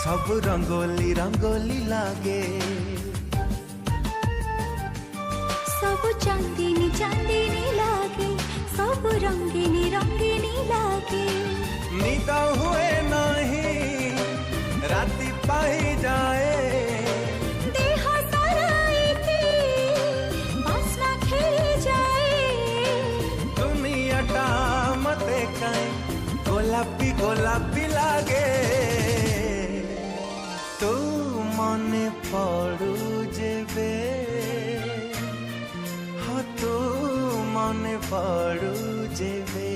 सब रंगोली रंगोली लागे, सब चांदनी चांदनी लागे, सब रंगीनी रंगीनी लागे। निद हुए नहीं राति पाई जाए, देह सारा एके बास्ना खेली जाए। दुनियाटा मते काई गोलापी गोलापी लागे। तू मने पड़ू जेबे, हाँ तू मने पड़ू जेबे।